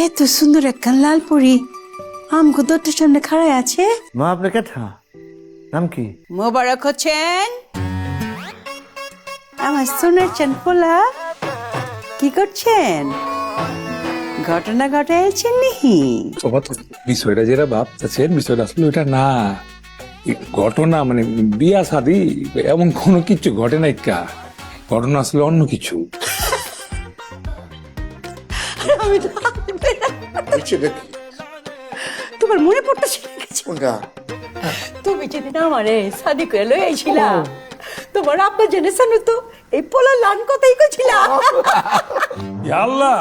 এত সুন্দর একটা লাল পরি আমগো দরজার সামনে খাড়ায় আছে। মা আপনার কেঠা নাম কি? মোবারক হোসেন, আমার সোনার চান পোলা, কি করছেন? ঘটনা ঘটাইছেন নাকি? বিষয়টা যেটা ভাবতেছেন বিষয়টা আসলে ওইটা না। ঘটনা মানে বিয়া শাদি এমন কোনো কিছু ঘটে নাই কা, ঘটনা আসলে অন্য কিছু। তোমার মনে পড়তেছে তুমি যেদিন আমারে শাদি করে লই আইছিলা, তোমার আব্বা জেনেছেন তো এই পোলা লান কথাই কইছিলা। আল্লাহ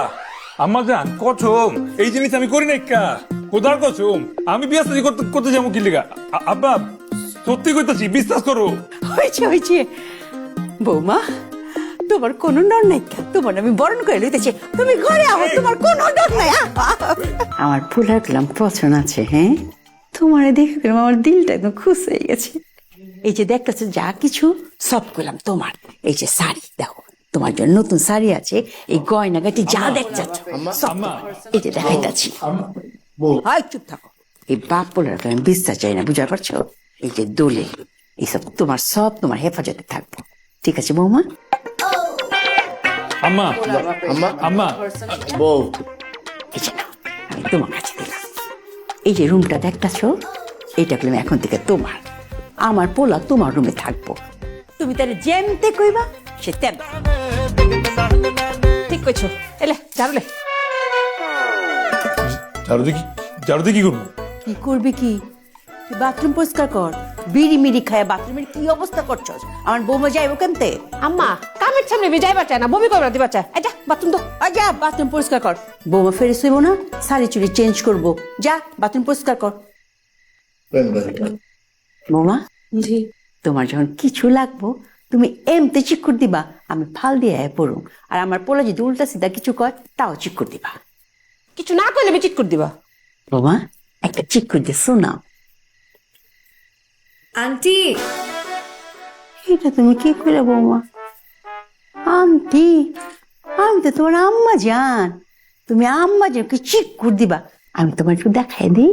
আমার জান কসম, এই জিনিস আমি করি নাই কা, কোদার কসম। আমি বিয়া শাদি করতে যাবো কি লিগা? আব্বা সত্যি কইতাছি, বিশ্বাস করো। হয়েছে হয়েছে বৌমা, তোমার কোনো ডর নাই, তোমার আমি বরণ করে লইতেছি, তুমি ঘরে আও, তোমার কোনো ডর নাই। আমার ফুলার গেলাম পছন্দ আছে। হ্যাঁ, তোমারে দেখে গেলাম আমার দিলটা একদম খুশ হয়ে গেছে। এই যে দেখতেছো যা কিছু সব করলাম তোমার। এই যে শাড়ি দেখো, তোমার জন্য নতুন শাড়ি আছে, এই গয়নাগাটি যা দেখছাচ্ছ সব তোমার। এই যে দেখাইতাছি, হয় চুপ থাকো। এই বাপ পোলার আমি বিশ্বাস চাই না, বুঝতে পারছো? এই যে দোলে এইসব তোমার, সব তোমার হেফাজতে থাকবো, ঠিক আছে বৌমা? আম্মা আম্মা বউ এই যে নাও, আমি তোমার কাছে দিলাম। এই যে রুমটা দেখতেছো, এইটা করলাম এখন থেকে তোমার। আমার পোলা তোমার রুমে থাকবো, তুমি তার যেমতে কইবা সে তেম। ঠিক কইছো, এলে জানলে জারুদি কি করবো? কি করবি? কি বাথরুম পরিষ্কার কর। বিড়ি মিড়ি খায় বাথরুমের কি অবস্থা করছস? আমার বৌমা যাইব কেমতে? আম্মা কামের সামনে যাইবা চায় না, বমি করবা দিবা চায়। এটা বাথরুম তো যা বাথরুম পরিষ্কার কর। বৌমা ফেরে শুইব না, শাড়ি চুড়ি চেঞ্জ করবো, যা বাথরুম পরিষ্কার কর। বৌমা, জি তোমার যখন কিছু লাগবো তুমি এমতে চিকুর দিবা, আমি ফাল দিয়ে পড়ুম। আর আমার পোলা যদি উল্টা সিধা কিছু কয় তাও চিকুর দিবা। কিছু না করলে চিট করে দিবা। বৌমা একটা চিকুর দিয়ে শোনাও। আন্টি এটা তুমি কি করে বৌমা? আন্টি, আমি তো তোমার আম্মা জান, তুমি আম্মা জানকে চিকুর দিবা, আমি তোমার একটু দেখাই দিই।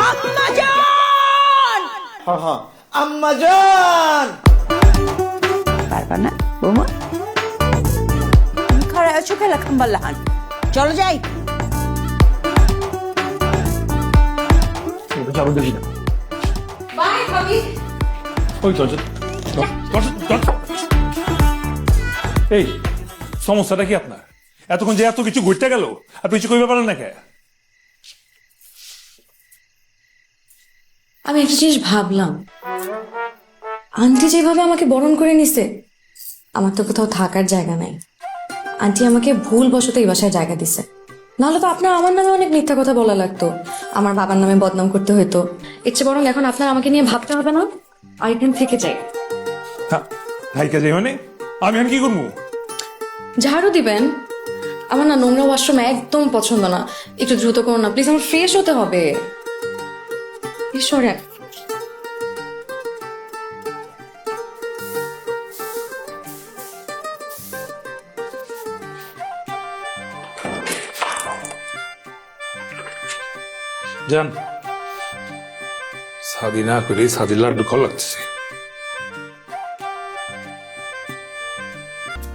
আম্মা জান, আম্মা জান। পারবা না বৌমা? তুমি খারাপ আছো খেলা খাম্বার লাহান, চলো যাই। জারু দেখি না। বাই ভাবি। ওই চল চল চল। এই সমস্যাটা কি আপনার? এতক্ষণ যে এত কিছু ঘুরতে গেল আপনি কিছু কইতে পারেন না কে? আমি একটা জিনিস ভাবলাম, আন্টি যেভাবে আমাকে বরণ করে নিছে, আমার তো কোথাও থাকার জায়গা নাই। আন্টি আমাকে ভুল বশত এই বাসায় জায়গা দিছে, নাহলে তো আপনার আমার নামে অনেক মিথ্যা কথা বলা লাগতো, আমার বাবার নামে বদনাম করতে হইতো। এর চেয়ে বরং এখন আপনার আমাকে নিয়ে ভাবতে হবে না, আর এখান থেকে যাই। হাইকা যাই মানে আমি এখন কি করবো? ঝাড়ু দিবেন? আমার না নোংরা ওয়াশরুম একদম পছন্দ না, একটু দ্রুত করুন না প্লিজ, আমার ফ্রেশ হতে হবে। ঈশ্বরে জান শাদি না করে শাদির লাড্ডু খাওয়া লাগতেছে।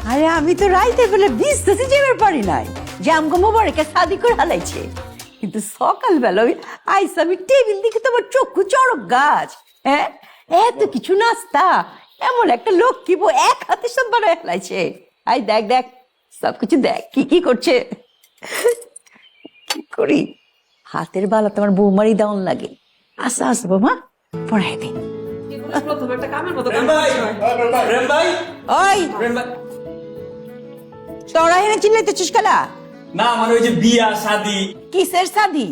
আরে আমি তো রাইতে বেলা বিস্তাসে যাবার পারি নাই যে আমগো মোবারকে শাদি করে হালাইছে, কিন্তু সকালবেলা ওই আইস আমি টেবিল দিকে তোমার চক্ষু চড়ক গাছ। হ্যাঁ, এত কিছু নাস্তা, এমন একটা লোক কি বউ এক হাতে সব বানায় ফেলাইছে। আই দেখ দেখ সবকিছু দেখ কি কি করছে। কি করি, হাতের বালা তোমার বৌমারি দাউন লাগে। আস্তে আস্তে বৌমা পড়াই দে। ওই তোরা এনে চিল্লাইতেছিস কেলা? না আমার ওই যে বিয়া শাদি। কিসের শাদি?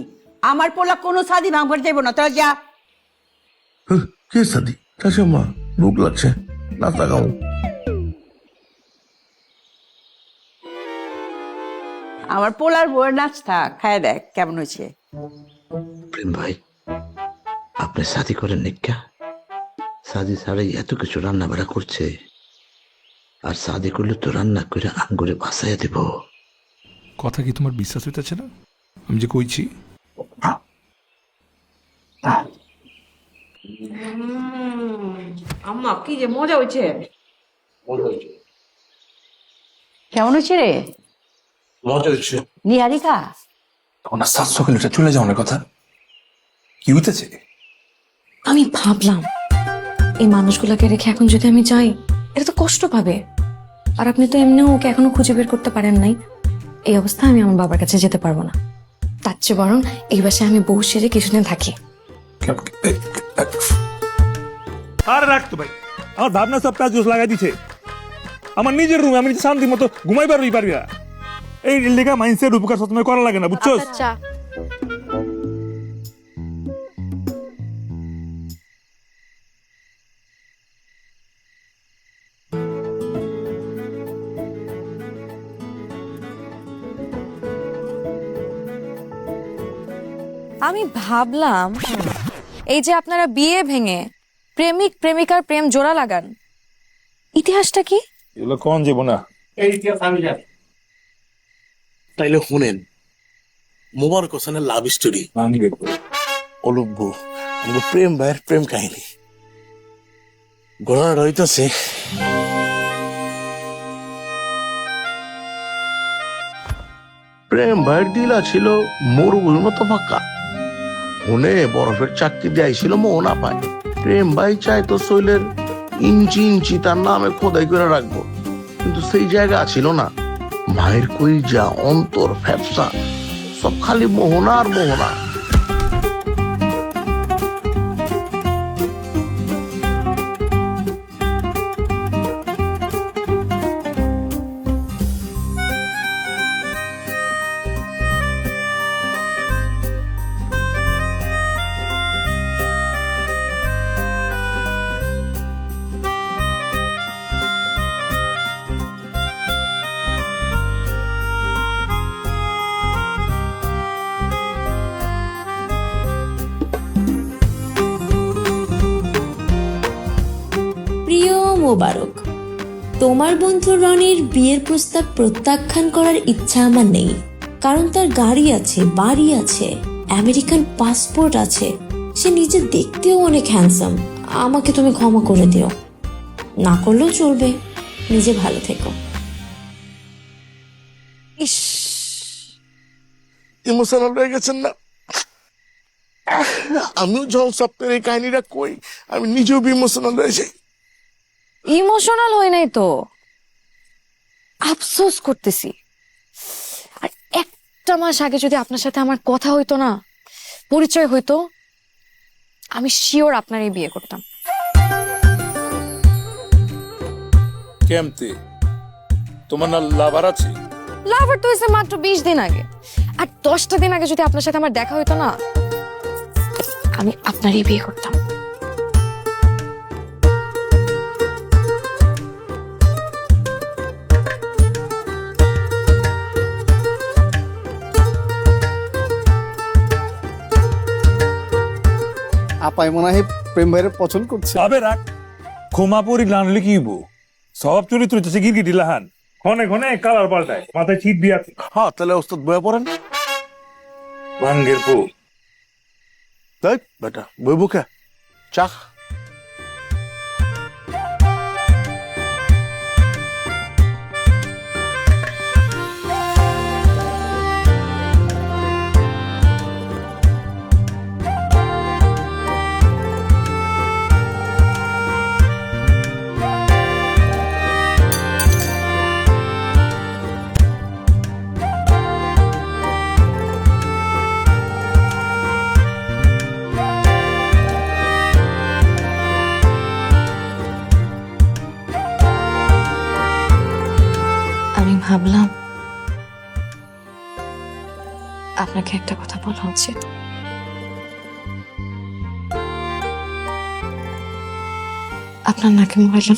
আমার পোলা কোনো শাদি ভাঙবার যাইব না, তোরা যা। কে সাদি? মা ভুক লাগছে, নাস্তা খাও। আমার পোলার বউয়ের নাচ থাক, খায় দেখ কেমন হয়েছে। প্রেম ভাই, আপনি শাদি করেন নিকা? শাদি ছাড়াই এত কিছু রান্না বাড়া করছে, আর শাদি করলে তো রান্না করে আঙ্গুরে বাসাইয়া দেব। কথা কি তোমার বিশ্বাস হইতেছে না? আমি যে কইছি আম্মা কি যে মজা হয়েছে। কেমন হচ্ছে রে মজা হচ্ছে। নিহারিকা? তখন 700 কিলোমিটার চলে যাওয়ার কথা কি হইতেছে? আমি ভাবলাম এই মানুষগুলোকে রেখে এখন যদি আমি যাই এটা তো কষ্ট পাবে, আর আপনি তো এমনিও ওকে এখনো খুঁজে বের করতে পারেন নাই। এই অবস্থায় আমি আমার বাবার কাছে যেতে পারবো না, তার চেয়ে বরং এই বাসায় আমি বউ সেরে কিছুদিন থাকি। আর রাখতো ভাই, আমার ভাবনা সব কাজ লাগাই দিছে। আমার নিজের রুমে আমি শান্তি মতো ঘুমাই পারবি না। এই লেখা মাইন্ডসেট উপকার সবসময় করা লাগে না, বুঝছো? আচ্ছা আমি ভাবলাম এই যে আপনারা বিয়ে ভেঙে প্রেমিক প্রেমিকার প্রেম জোড়া লাগান, ইতিহাসটা কি? এগুলো কোন যাব না। তাইলে শুনেন, মোবারক হোসেনের লাভ স্টোরি, অলব্য আমাদের প্রেম ভাইয়ের প্রেম কাহিনী। ঘটনাটা হইতেছে প্রেম ভাইয়ের দিলা ছিল মরুভূমির মতো ফাঁকা, শুনে বরফের চাকরি দিয়ে ছিল মোহনা পায়। প্রেম ভাই চাইতো শৈলের ইঞ্চি ইঞ্চি তার নামে খোদাই করে রাখবো, কিন্তু সেই জায়গা ছিল না। ভাইয়ের কলিজা, অন্তর, ফ্যাপসা সব খালি মোহনা আর মোহনা। প্রিয় মোবারক, তোমার বন্ধু রনির বিয়ের প্রস্তাব প্রত্যাখ্যান করার ইচ্ছা আমার নেই, কারণ তার গাড়ি আছে, বাড়ি আছে, আমেরিকান পাসপোর্ট আছে, সে নিজে দেখতেও অনেক হ্যান্ডসাম। আমাকে তুমি ক্ষমা করে দিও, না করলেও চলবে। নিজে ভালো থেকো। ইস, ইমোশনাল হয়ে গেছেন না? আমিও যখন সপ্তাহের এই কাহিনীটা কই, আমি নিজেও ইমোশনাল হয়ে যাই। ইমোশনাল হই নাই তো, আফসোস করতেছি। আর একটা মাস আগে যদি আপনার সাথে আমার কথা হইতো না, পরিচয় হইতো, আমি শিওর আপনারই বিয়ে করতাম। কেমতে তোমার না লাভার আছে? লাভার তো হয়েছে মাত্র 20 দিন আগে, আর 10টা দিন আগে যদি আপনার সাথে আমার দেখা হইতো না, আমি আপনারই বিয়ে করতাম। আপাই মনে হয় প্রেম ভাইয়ের পছন্দ করছে। তবে রাখ, ক্ষমা পরি লানলে কি হইব? সব চরিত্র হচ্ছে গিরগিটি লাহান, ঘনে ঘনে কালার পাল্টায়, মাথায় ছিট দিয়ে আছে। হ্যাঁ, তাহলে ওস্তাদ বয়ে পড়েন। ভাঙ্গের পো তাই বেটা বই বুকে চাক। আমি ভাবলাম আপনাকে একটা কথা বলা উচিত। আপনার নাকি মোবাইল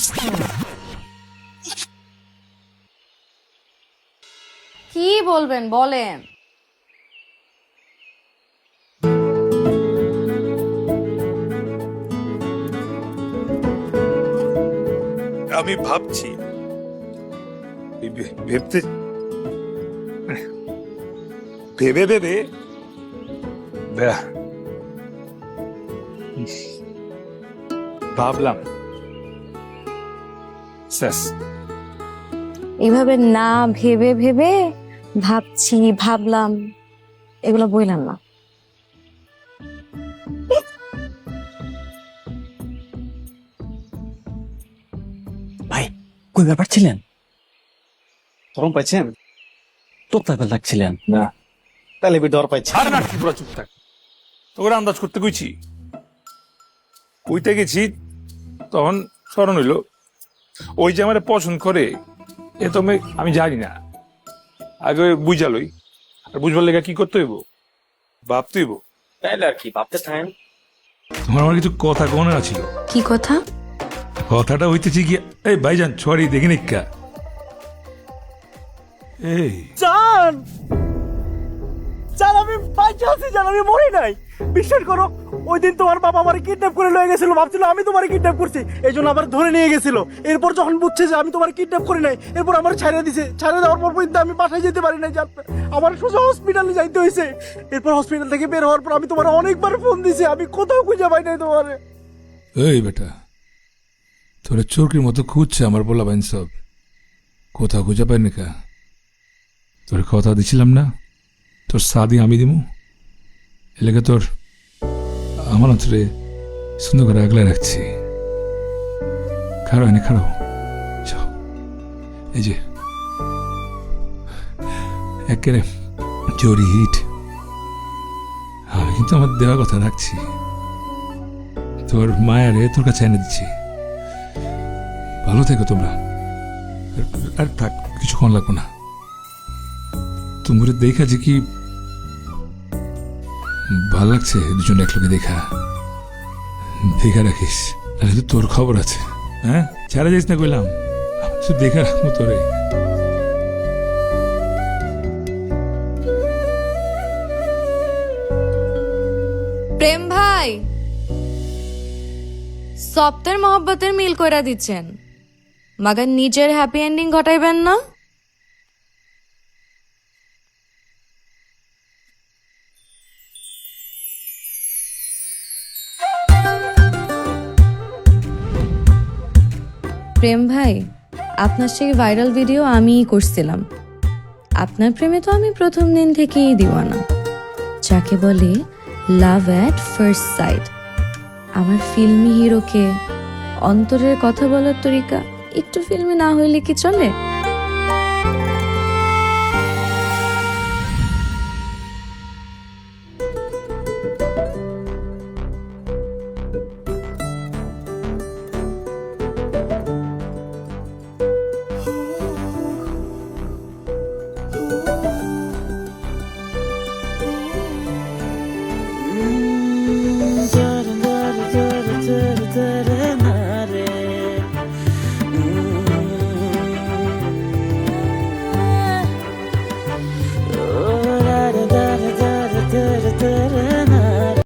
কি বলবেন বলেন? আমি ভাবছি ভেবতে ভেবে ভেবে ভাবলাম শেষ। এইভাবে না ভেবে ভেবে ভাবছি ভাবলাম এগুলো বইলাম না। ভাই কই ব্যাপার ছিলেন? তরম পাইছেন? তোপ্তা লাগছিলেন না তাহলে ডর পাইছে। আর না পুরো চুপ থাক, তোকে আন্দাজ করতে কইছি। কইতে গেছি তখন স্মরণ হইল ওই যে আমার পছন্দ করে এ তো আমি জানি না, আগে বুঝালই। আর বুঝবার লেগে কি করতে হইব, ভাবতে হইব। তাইলে আর কি ভাবতে থাকেন। তোমার আমার কিছু কথা মনে আছিল। কি কথা? কথাটা হইতেছি কি, এই ভাইজান সরি দেখিনি কা এই জান জান আমি বাইচে আছি, জান আমি মরি নাই। বিশ্বাস করো ওই দিন তোমার বাবা আমার কিডন্যাপ করে লয়ে গেছিল, ভাবছিল আমি তোমার কিডন্যাপ করছি, এই জন্য আবার ধরে নিয়ে গেছিল। এরপর যখন বুঝছে যে আমি তোমার কিডন্যাপ করি নাই, এরপর আমার ছাড়া দিছে। ছাড়া দেওয়ার পর পর্যন্ত আমি বাসায় যেতে পারি নাই, জান আমার সোজা হসপিটালে যাইতে হয়েছে। এরপর হসপিটাল থেকে বের হওয়ার পর আমি তোমার অনেকবার ফোন দিছি, আমি কোথাও খুঁজে পাই নাই তোমার। এই বেটা, তোরা চোরকির মতো খুঁজছে আমার বলা বাইন সব, কোথাও খুঁজে পাইনি কা? তোর কথা দিছিলাম না তোর সাদি আমি দিমু, এলাকা তোর আমার অন্তরে সুন্দর করে আগলে রাখছি। খারাপ এনে খারাপ এই যে একেবারে জরি হিট, আমি কিন্তু আমার দেওয়া কথা রাখছি। তোর মায়ারে তোর কাছে এনে দিচ্ছি, ভালো থেকো তোমরা। আর থাক, কিছুক্ষণ লাগবো না। তোমরা দেখা যে কি ভাল লাগছে দুজন একলগে দেখা, দেখা রাখিস, তাহলে তো তোর খবর আছে। হ্যাঁ ছাড়া যাইস না কইলাম, শুধু দেখা রাখবো তোরে। প্রেম ভাই সপ্তাহের মহব্বতের মিল কইরা দিচ্ছেন, মাগার নিজের হ্যাপি এন্ডিং ঘটাইবেন না। প্রেম ভাই আপনার সেই ভাইরাল ভিডিও আমিই করছিলাম। আপনার প্রেমে তো আমি প্রথম দিন থেকেই দিওয়ানা, যাকে বলে লাভ অ্যাট ফার্স্ট সাইট। আমার ফিল্মি হিরোকে অন্তরের কথা বলার তরিকা একটু ফিল্মি না হইলে কি চলে?